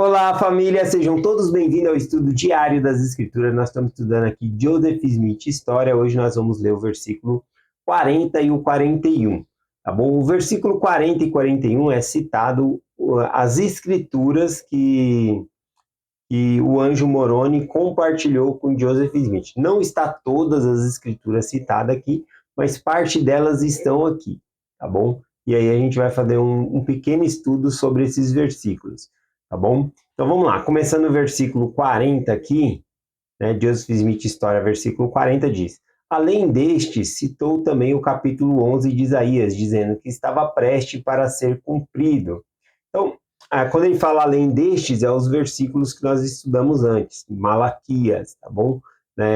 Olá, família, sejam todos bem-vindos ao estudo diário das Escrituras. Nós estamos estudando aqui Joseph Smith História. Hoje nós vamos ler o versículo 40 e o 41, tá bom? O versículo 40 e 41 é citado as Escrituras que o anjo Moroni compartilhou com Joseph Smith. Não está todas as Escrituras citadas aqui, mas parte delas estão aqui, tá bom? E aí a gente vai fazer um pequeno estudo sobre esses versículos, tá bom? Então vamos lá, começando o versículo 40 aqui, né, Joseph Smith História, versículo 40 diz: além deste, citou também o capítulo 11 de Isaías, dizendo que estava prestes para ser cumprido. Então, quando ele fala além destes, é os versículos que nós estudamos antes, Malaquias, tá bom?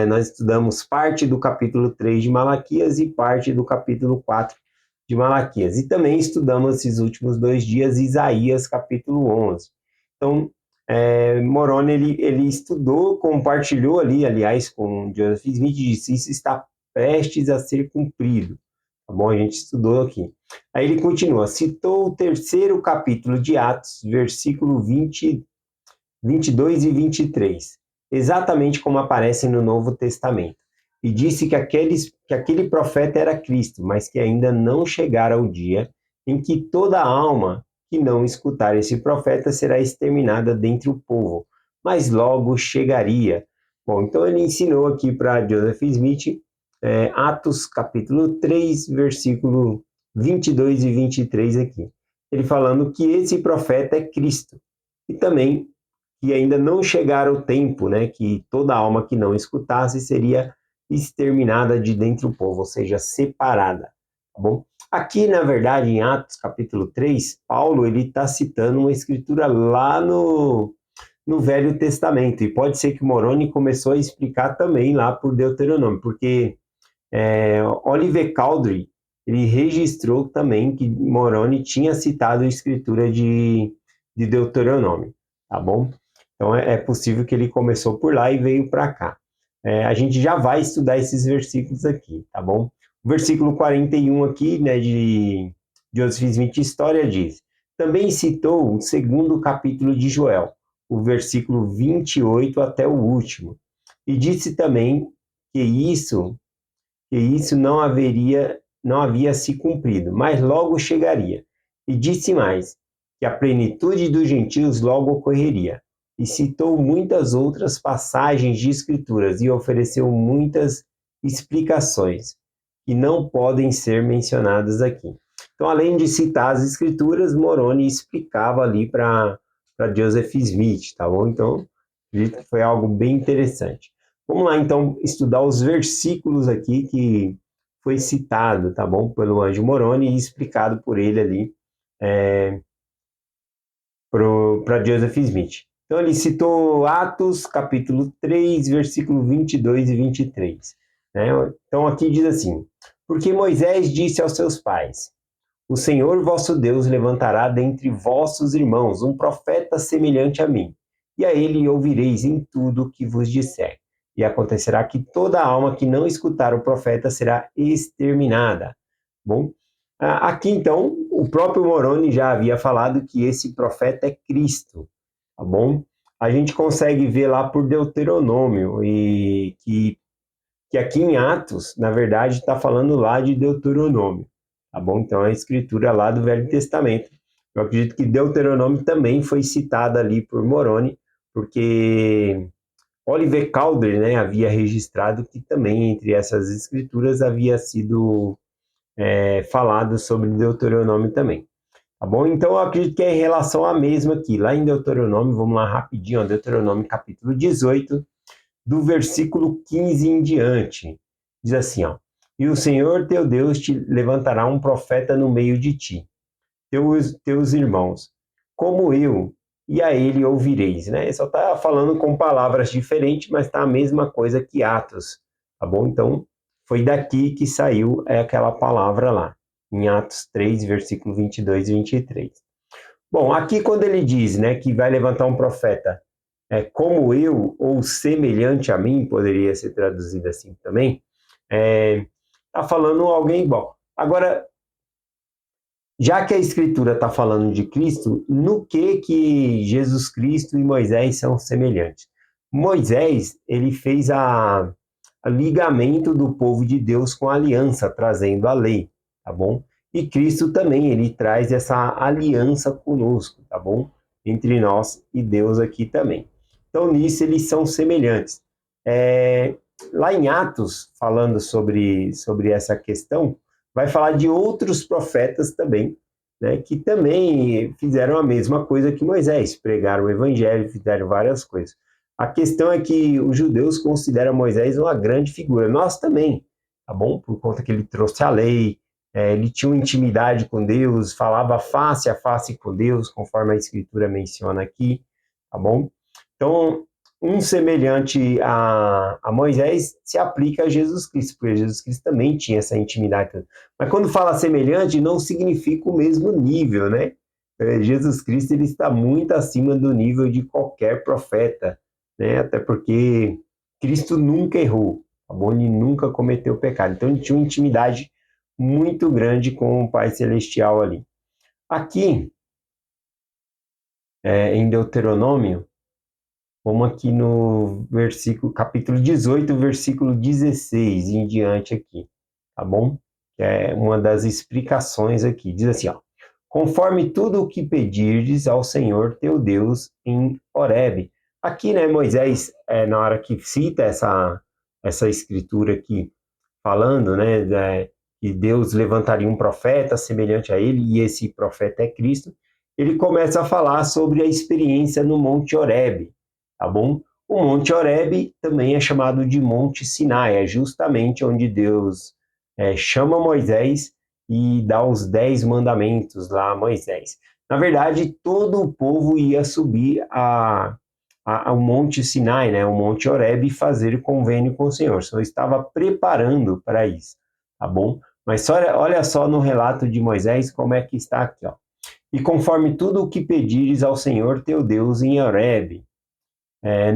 Nós estudamos parte do capítulo 3 de Malaquias e parte do capítulo 4 de Malaquias. E também estudamos esses últimos 2 dias Isaías, capítulo 11. Então, Moroni, ele estudou, compartilhou ali, aliás, com Joseph Smith, disse, isso está prestes a ser cumprido. Tá bom? A gente estudou aqui. Aí ele continua, citou o terceiro capítulo de Atos, versículo 20, 22 e 23, exatamente como aparece no Novo Testamento. E disse que aquele profeta era Cristo, mas que ainda não chegara o dia em que toda alma que não escutar esse profeta será exterminada dentre o povo, mas logo chegaria. Bom, então ele ensinou aqui para Joseph Smith, Atos capítulo 3, versículo 22 e 23 aqui. Ele falando que esse profeta é Cristo. E também que ainda não chegara o tempo, né, que toda alma que não escutasse seria exterminada de dentro do povo, ou seja, separada, tá bom? Aqui, na verdade, em Atos capítulo 3, Paulo ele está citando uma escritura lá no Velho Testamento, e pode ser que Moroni começou a explicar também lá por Deuteronômio, porque Oliver Cowdery, ele registrou também que Moroni tinha citado a escritura de Deuteronômio, tá bom? Então é possível que ele começou por lá e veio para cá. A gente já vai estudar esses versículos aqui, tá bom? O versículo 41 aqui, né, de Joseph Smith História diz: também citou o segundo capítulo de Joel, o versículo 28 até o último, e disse também que isso não havia se cumprido, mas logo chegaria. E disse mais, que a plenitude dos gentios logo ocorreria. E citou muitas outras passagens de escrituras e ofereceu muitas explicações que não podem ser mencionadas aqui. Então, além de citar as escrituras, Moroni explicava ali para Joseph Smith, tá bom? Então, acredito que foi algo bem interessante. Vamos lá, então, estudar os versículos aqui que foi citado, tá bom? Pelo anjo Moroni e explicado por ele ali para Joseph Smith. Então, ele citou Atos, capítulo 3, versículo 22 e 23. Né? Então, aqui diz assim: porque Moisés disse aos seus pais: o Senhor vosso Deus levantará dentre vossos irmãos um profeta semelhante a mim, e a ele ouvireis em tudo o que vos disser. E acontecerá que toda alma que não escutar o profeta será exterminada. Bom, aqui então, o próprio Moroni já havia falado que esse profeta é Cristo, tá bom? A gente consegue ver lá por Deuteronômio, e que aqui em Atos, na verdade, está falando lá de Deuteronômio, tá bom? Então, é a escritura lá do Velho Testamento. Eu acredito que Deuteronômio também foi citada ali por Moroni, porque Oliver Cowdery, né, havia registrado que também entre essas escrituras havia sido falado sobre Deuteronômio também. Tá bom? Então, eu acredito que é em relação à mesma aqui. Lá em Deuteronômio, vamos lá rapidinho, ó, Deuteronômio capítulo 18, do versículo 15 em diante. Diz assim, ó: e o Senhor teu Deus te levantará um profeta no meio de ti, teus irmãos, como eu, e a ele ouvireis, né? Só está falando com palavras diferentes, mas está a mesma coisa que Atos, tá bom? Então, foi daqui que saiu aquela palavra lá, em Atos 3, versículo 22 e 23. Bom, aqui quando ele diz, né, que vai levantar um profeta, como eu ou semelhante a mim, poderia ser traduzido assim também, está falando alguém igual. Agora, Já que a Escritura está falando de Cristo, no que Jesus Cristo e Moisés são semelhantes? Moisés, ele fez a ligamento do povo de Deus com a aliança, trazendo a lei, tá bom? E Cristo também, ele traz essa aliança conosco, tá bom? Entre nós e Deus aqui também. Então, nisso, eles são semelhantes. Lá em Atos, falando sobre essa questão, vai falar de outros profetas também, né, que também fizeram a mesma coisa que Moisés, pregaram o evangelho, fizeram várias coisas. A questão é que os judeus consideram Moisés uma grande figura, nós também, tá bom? Por conta que ele trouxe a lei, ele tinha uma intimidade com Deus, falava face a face com Deus, conforme a Escritura menciona aqui, tá bom? Então, um semelhante a Moisés se aplica a Jesus Cristo, porque Jesus Cristo também tinha essa intimidade. Mas quando fala semelhante, não significa o mesmo nível, né? Jesus Cristo ele está muito acima do nível de qualquer profeta, né? Até porque Cristo nunca errou, tá bom? Ele nunca cometeu pecado. Então ele tinha uma intimidade muito grande com o Pai Celestial ali. Aqui, em Deuteronômio, vamos aqui no versículo, capítulo 18, versículo 16 em diante aqui, tá bom? Que é uma das explicações aqui. Diz assim, ó: conforme tudo o que pedirdes ao Senhor teu Deus em Horebe. Aqui, né, Moisés, na hora que cita essa escritura aqui, falando, né, que Deus levantaria um profeta semelhante a ele, e esse profeta é Cristo, ele começa a falar sobre a experiência no Monte Horebe, tá bom? O Monte Horebe também é chamado de Monte Sinai, é justamente onde Deus chama Moisés e dá os 10 mandamentos lá a Moisés. Na verdade, todo o povo ia subir ao Monte Sinai, né, o Monte Horebe, e fazer convênio com o Senhor. O Senhor estava preparando para isso, tá bom? Mas olha só no relato de Moisés como é que está aqui, ó. E conforme tudo o que pedires ao Senhor teu Deus em Horebe,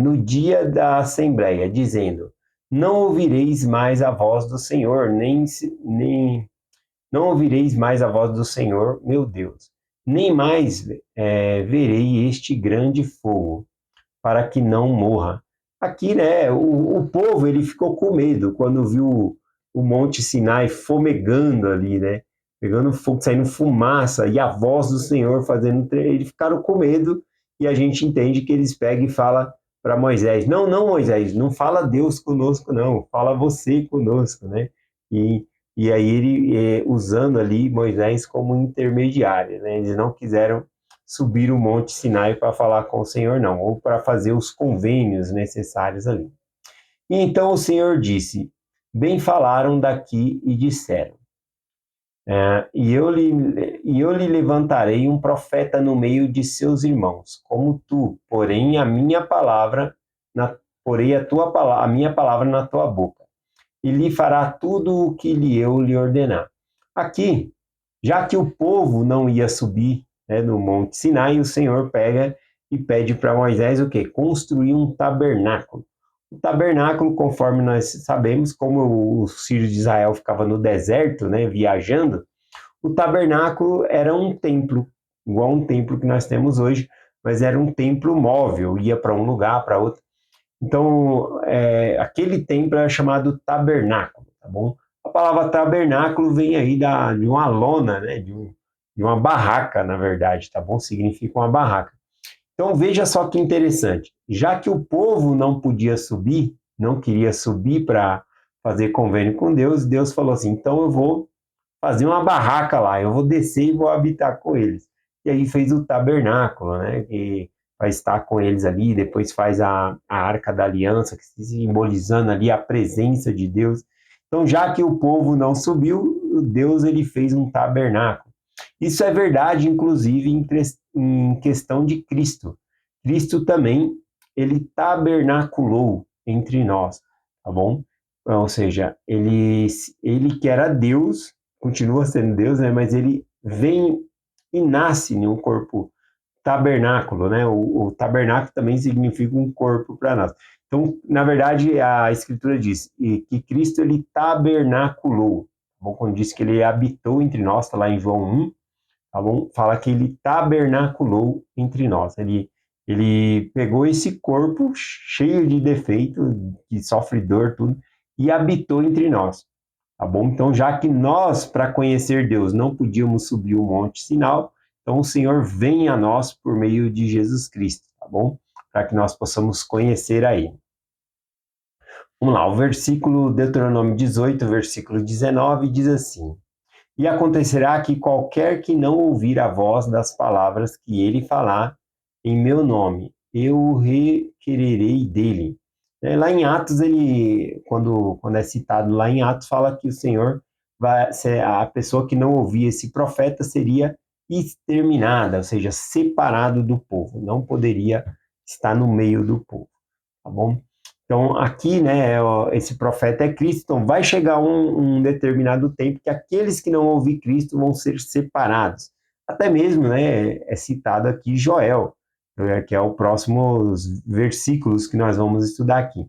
no dia da assembleia, dizendo: não ouvireis mais a voz do Senhor, nem não ouvireis mais a voz do Senhor, meu Deus, nem mais verei este grande fogo, para que não morra. Aqui, né, o povo ele ficou com medo quando viu o Monte Sinai fumegando ali, né, pegando fogo, saindo fumaça, e a voz do Senhor fazendo, eles ficaram com medo, e a gente entende que eles pegam e falam para Moisés: não, não, Moisés, não fala Deus conosco, não, fala você conosco, né? E, e aí ele, usando ali Moisés como intermediário, né? Eles não quiseram subir o Monte Sinai para falar com o Senhor, não, ou para fazer os convênios necessários ali. E então o Senhor disse: bem falaram daqui e disseram, e eu lhe levantarei um profeta no meio de seus irmãos, como tu, porém porei a minha palavra na tua boca, e lhe fará tudo o que eu lhe ordenar. Aqui, já que o povo não ia subir, né, no Monte Sinai, o Senhor pega e pede para Moisés o quê? Construir um tabernáculo. O tabernáculo, conforme nós sabemos, como os filhos de Israel ficavam no deserto, né, viajando, o tabernáculo era um templo, igual um templo que nós temos hoje, mas era um templo móvel, ia para um lugar, para outro. Então, aquele templo era chamado tabernáculo, tá bom? A palavra tabernáculo vem aí de uma lona, né? De uma barraca, na verdade, tá bom? Significa uma barraca. Então, veja só que interessante. Já que o povo não podia subir, não queria subir para fazer convênio com Deus, Deus falou assim: então eu vou fazer uma barraca lá, eu vou descer e vou habitar com eles. E aí fez o tabernáculo, né? Que vai estar com eles ali, depois faz a Arca da Aliança, que simbolizando ali a presença de Deus. Então, já que o povo não subiu, Deus ele fez um tabernáculo. Isso é verdade, inclusive, em questão de Cristo. Cristo também, ele tabernaculou entre nós, tá bom? Ou seja, ele que era Deus, continua sendo Deus, né? Mas ele vem e nasce em um corpo tabernáculo, né? O tabernáculo também significa um corpo para nós. Então, na verdade, a Escritura diz que Cristo ele tabernaculou. Bom, quando diz que ele habitou entre nós, está lá em João 1, tá bom? Fala que ele tabernaculou entre nós. Ele pegou esse corpo cheio de defeito, que sofre dor, tudo, e habitou entre nós, tá bom? Então, já que nós, para conhecer Deus, não podíamos subir o Monte Sinai, então o Senhor vem a nós por meio de Jesus Cristo, tá bom? Para que nós possamos conhecer a Ele. Vamos lá, o versículo Deuteronômio 18, versículo 19, diz assim: E acontecerá que qualquer que não ouvir a voz das palavras que ele falar em meu nome, eu o requererei dele. Lá em Atos, quando é citado lá em Atos, fala que o Senhor a pessoa que não ouvia esse profeta seria exterminada, ou seja, separado do povo, não poderia estar no meio do povo, tá bom? Então, aqui, né, esse profeta é Cristo, então vai chegar um determinado tempo que aqueles que não ouvir Cristo vão ser separados. Até mesmo, né, é citado aqui Joel, que é o próximo versículos que nós vamos estudar aqui.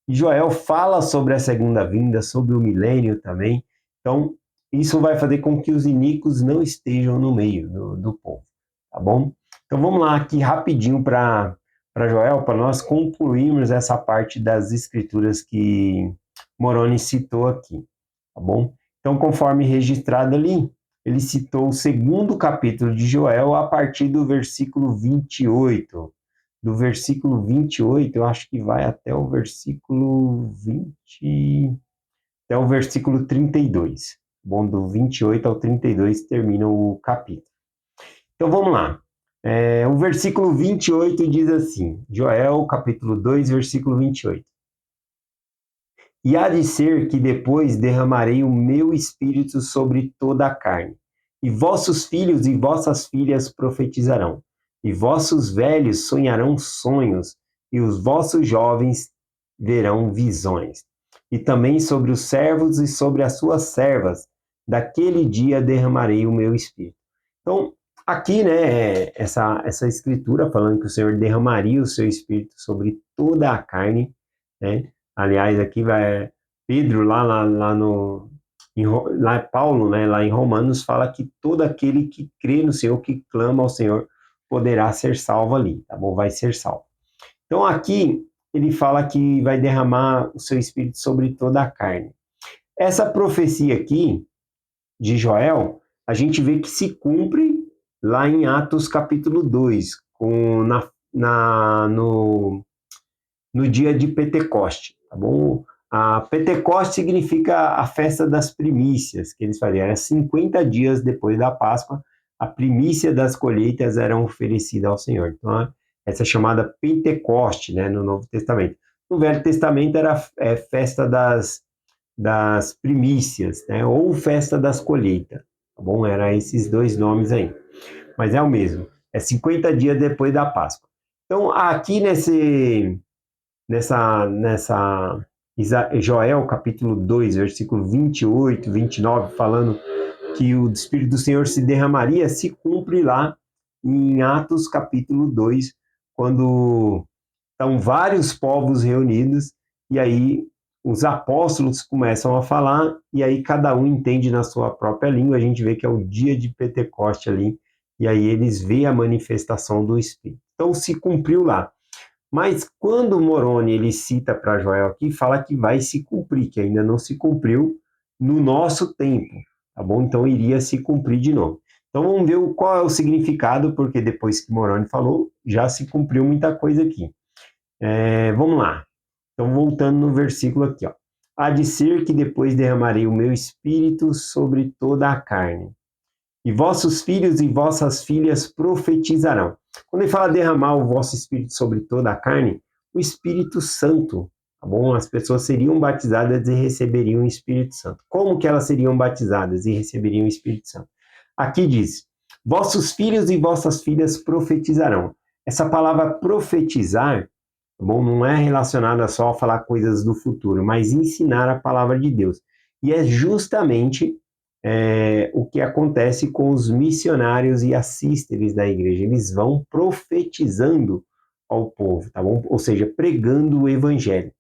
E Joel fala sobre a segunda vinda, sobre o milênio também. Então, isso vai fazer com que os iníquos não estejam no meio do povo, tá bom? Então, vamos lá aqui rapidinho para Joel, para nós concluirmos essa parte das escrituras que Moroni citou aqui, tá bom? Então, conforme registrado ali, ele citou o segundo capítulo de Joel a partir do versículo 28. Do versículo 28, eu acho que vai até o versículo 20, até o versículo 32. Bom, do 28 ao 32 termina o capítulo. Então, vamos lá. O versículo 28 diz assim, Joel, capítulo 2, versículo 28. E há de ser que depois derramarei o meu espírito sobre toda a carne, e vossos filhos e vossas filhas profetizarão, e vossos velhos sonharão sonhos, e os vossos jovens verão visões. E também sobre os servos e sobre as suas servas, daquele dia derramarei o meu espírito. Então, aqui, né, essa escritura falando que o Senhor derramaria o seu espírito sobre toda a carne, né? Aliás, aqui vai Pedro, lá Paulo, né, lá em Romanos, fala que todo aquele que crê no Senhor, que clama ao Senhor, poderá ser salvo ali, tá bom? Vai ser salvo. Então, aqui, ele fala que vai derramar o seu espírito sobre toda a carne. Essa profecia aqui, de Joel, a gente vê que se cumpre lá em Atos capítulo 2, no dia de Pentecoste, tá bom? A Pentecoste significa a festa das primícias, que eles faziam. Era 50 dias depois da Páscoa, a primícia das colheitas era oferecida ao Senhor. Então, essa é chamada Pentecoste, né, no Novo Testamento. No Velho Testamento era festa das primícias, né, ou festa das colheitas, tá bom? Era esses dois nomes aí. Mas é o mesmo. É 50 dias depois da Páscoa. Então, aqui nessa Joel capítulo 2, versículo 28, 29, falando que o Espírito do Senhor se derramaria, se cumpre lá em Atos capítulo 2, quando estão vários povos reunidos, e aí os apóstolos começam a falar, e aí cada um entende na sua própria língua, a gente vê que é o dia de Pentecoste ali, e aí eles veem a manifestação do Espírito. Então se cumpriu lá. Mas quando Moroni ele cita para Joel aqui, fala que vai se cumprir, que ainda não se cumpriu no nosso tempo, tá bom? Então iria se cumprir de novo. Então vamos ver qual é o significado, porque depois que Moroni falou, já se cumpriu muita coisa aqui. Vamos lá. Então voltando no versículo aqui, ó. Há de ser que depois derramarei o meu espírito sobre toda a carne. E vossos filhos e vossas filhas profetizarão. Quando ele fala derramar o vosso espírito sobre toda a carne, o Espírito Santo, tá bom? As pessoas seriam batizadas e receberiam o Espírito Santo. Como que elas seriam batizadas e receberiam o Espírito Santo? Aqui diz: vossos filhos e vossas filhas profetizarão. Essa palavra profetizar, tá bom? Não é relacionada só a falar coisas do futuro, mas ensinar a palavra de Deus. E é justamente o que acontece com os missionários e assísteres da igreja. Eles vão profetizando ao povo, tá bom? Ou seja, pregando o evangelho.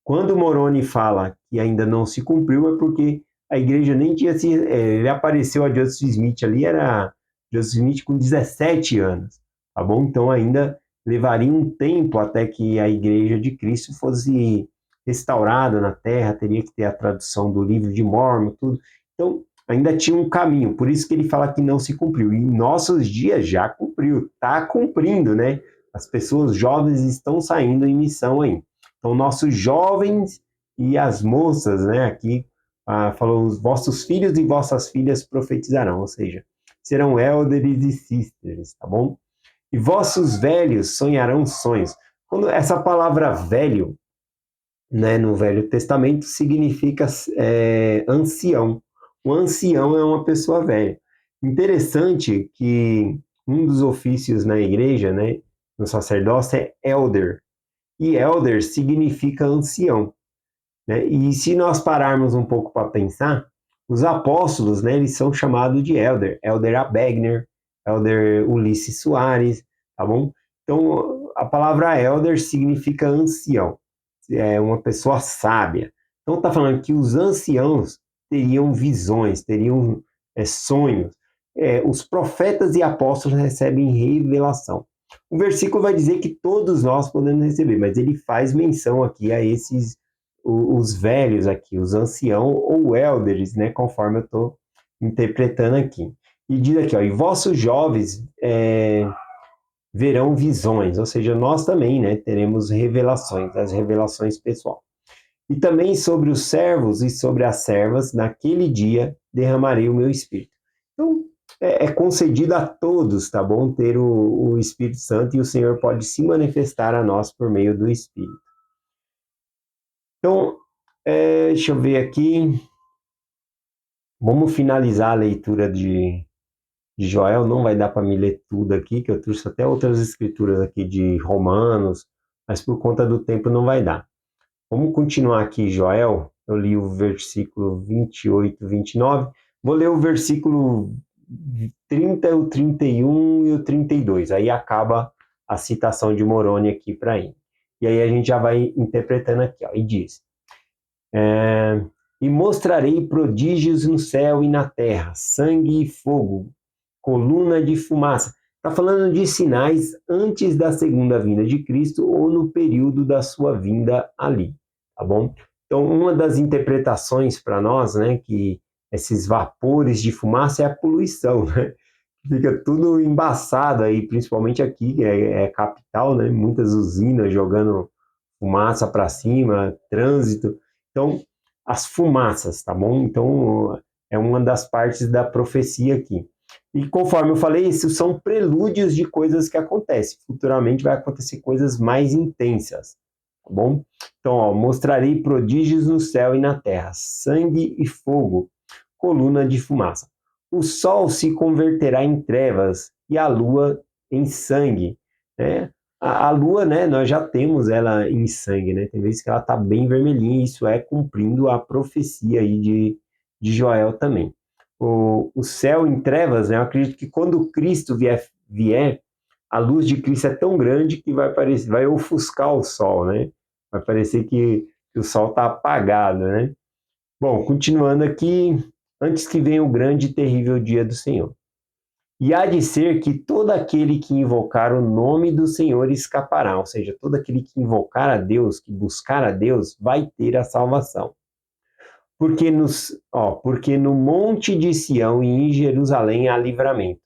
Quando Moroni fala que ainda não se cumpriu, é porque a igreja nem tinha se... ele apareceu a Joseph Smith ali, era Joseph Smith com 17 anos, tá bom? Então ainda levaria um tempo até que a Igreja de Cristo fosse restaurada na Terra, teria que ter a tradução do livro de Mórmon, tudo. Então ainda tinha um caminho, por isso que ele fala que não se cumpriu. E em nossos dias já cumpriu, está cumprindo, né? As pessoas jovens estão saindo em missão aí. Então nossos jovens e as moças, né? Aqui falou, os vossos filhos e vossas filhas profetizarão, ou seja, serão elders e sisters, tá bom? E vossos velhos sonharão sonhos. Quando essa palavra velho, né, no Velho Testamento, significa ancião. O ancião é uma pessoa velha. Interessante que um dos ofícios na igreja, né, no sacerdócio, é elder. E elder significa ancião. Né? E se nós pararmos um pouco para pensar, os apóstolos, né, eles são chamados de elder. Elder Abegner, elder Ulisses Soares, tá bom? Então, a palavra elder significa ancião, é uma pessoa sábia. Então, está falando que os anciãos teriam visões, teriam sonhos. Os profetas e apóstolos recebem revelação. O versículo vai dizer que todos nós podemos receber, mas ele faz menção aqui a esses, os velhos aqui, os anciãos ou elders, né, conforme eu estou interpretando aqui. E diz aqui, ó, e vossos jovens verão visões, ou seja, nós também, né, teremos revelações, as revelações pessoal. E também sobre os servos e sobre as servas, naquele dia derramarei o meu espírito. Então, é concedido a todos, tá bom? Ter o Espírito Santo, e o Senhor pode se manifestar a nós por meio do Espírito. Então, deixa eu ver aqui. Vamos finalizar a leitura de Joel. Não vai dar para me ler tudo aqui, que eu trouxe até outras escrituras aqui de Romanos, mas por conta do tempo não vai dar. Vamos continuar aqui, Joel. Eu li o versículo 28, 29. Vou ler o versículo 30, o 31 e o 32. Aí acaba a citação de Moroni aqui para ele. E aí a gente já vai interpretando aqui, ó, e diz: e mostrarei prodígios no céu e na terra, sangue e fogo, coluna de fumaça. Está falando de sinais antes da segunda vinda de Cristo ou no período da sua vinda ali, tá bom? Então, uma das interpretações para nós, né, que esses vapores de fumaça é a poluição, né? Fica tudo embaçado aí, principalmente aqui, que é capital, né? Muitas usinas jogando fumaça para cima, trânsito. Então, as fumaças, tá bom? Então, é uma das partes da profecia aqui. E conforme eu falei, isso são prelúdios de coisas que acontecem. Futuramente vai acontecer coisas mais intensas, tá bom? Então, ó, mostrarei prodígios no céu e na terra, sangue e fogo, coluna de fumaça. O sol se converterá em trevas e a lua em sangue, né? A lua, né, nós já temos ela em sangue, né? Tem vezes que ela está bem vermelhinha, e isso é cumprindo a profecia aí de Joel também. O céu em trevas, né? Eu acredito que quando Cristo vier, a luz de Cristo é tão grande que vai ofuscar o sol, né? Vai parecer que o sol está apagado, né? Bom, continuando aqui, antes que venha o grande e terrível dia do Senhor. E há de ser que todo aquele que invocar o nome do Senhor escapará, ou seja, todo aquele que invocar a Deus, que buscar a Deus, vai ter a salvação. Porque no monte de Sião e em Jerusalém há livramento,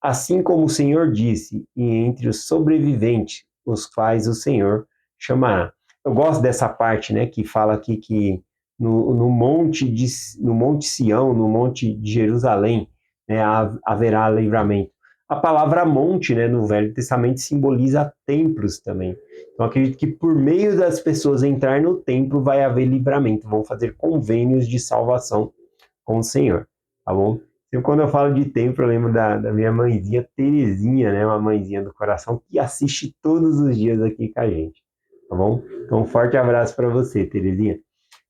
assim como o Senhor disse, e entre os sobreviventes, os quais o Senhor chamará. Eu gosto dessa parte, né, que fala aqui que no monte Sião, no monte de Jerusalém, né, haverá livramento. A palavra monte, né, no Velho Testamento simboliza templos também. Então, acredito que por meio das pessoas entrar no templo vai haver livramento, vão fazer convênios de salvação com o Senhor, tá bom? Então, quando eu falo de templo, eu lembro da minha mãezinha Terezinha, né, uma mãezinha do coração, que assiste todos os dias aqui com a gente, tá bom? Então, um forte abraço para você, Terezinha.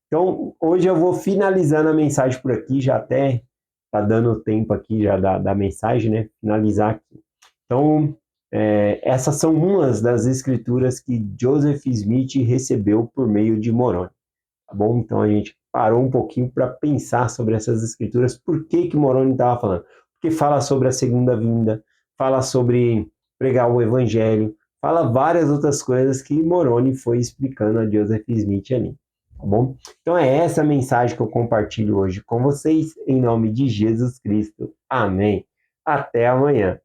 Então, hoje eu vou finalizando a mensagem por aqui, já até tá dando tempo aqui já da mensagem, né? Finalizar aqui. Então, essas são umas das escrituras que Joseph Smith recebeu por meio de Moroni, tá bom? Então a gente parou um pouquinho para pensar sobre essas escrituras, por que Moroni estava falando? que fala sobre a segunda vinda, fala sobre pregar o evangelho, fala várias outras coisas que Moroni foi explicando a Joseph Smith ali, tá bom? Então é essa a mensagem que eu compartilho hoje com vocês, em nome de Jesus Cristo. Amém. Até amanhã.